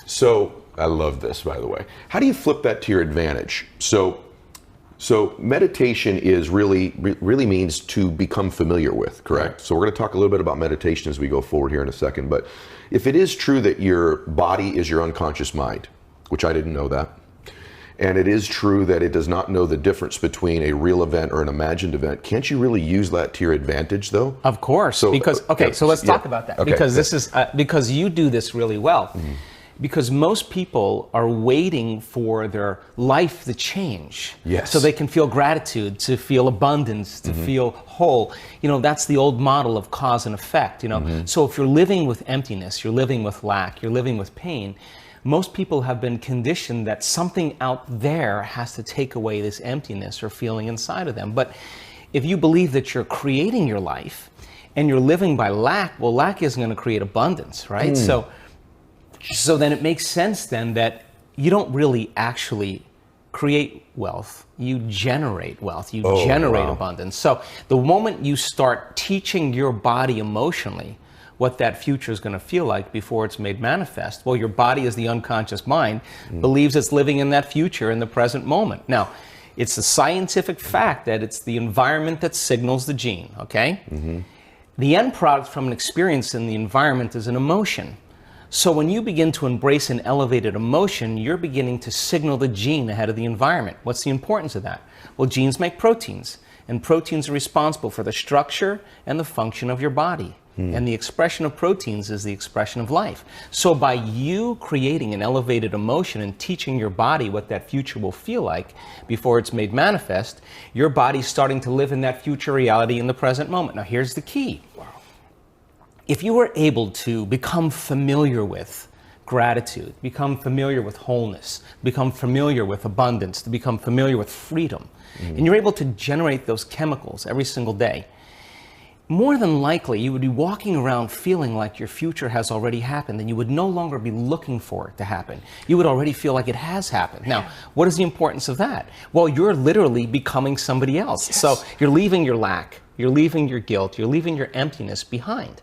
So I love this, by the way. How do you flip that to your advantage? So meditation is really means to become familiar with, correct? Right. So we're going to talk a little bit about meditation as we go forward here in a second. But if it is true that your body is your unconscious mind, which I didn't know that, and it is true that it does not know the difference between a real event or an imagined event, can't you really use that to your advantage, though? Of course. So, because so let's talk about that, because this is because you do this really well. Because most people are waiting for their life to change, so they can feel gratitude, to feel abundance, to feel whole. You know, that's the old model of cause and effect, you know. So if you're living with emptiness, you're living with lack, you're living with pain, most people have been conditioned that something out there has to take away this emptiness or feeling inside of them. But if you believe that you're creating your life and you're living by lack, well, lack isn't going to create abundance, right? So then it makes sense then that you don't really actually create wealth, you generate wealth, you generate abundance. So the moment you start teaching your body emotionally what that future is going to feel like before it's made manifest, well, your body, as the unconscious mind, believes it's living in that future in the present moment. Now, it's a scientific fact that it's the environment that signals the gene, okay? The end product from an experience in the environment is an emotion. So when you begin to embrace an elevated emotion, you're beginning to signal the gene ahead of the environment. What's the importance of that? Well, genes make proteins, and proteins are responsible for the structure and the function of your body. And the expression of proteins is the expression of life. So by you creating an elevated emotion and teaching your body what that future will feel like before it's made manifest, your body's starting to live in that future reality in the present moment. Now here's the key. If you were able to become familiar with gratitude, become familiar with wholeness, become familiar with abundance, to become familiar with freedom, and you're able to generate those chemicals every single day, more than likely you would be walking around feeling like your future has already happened, and you would no longer be looking for it to happen. You would already feel like it has happened. Now, what is the importance of that? Well, you're literally becoming somebody else. So you're leaving your lack, you're leaving your guilt, you're leaving your emptiness behind.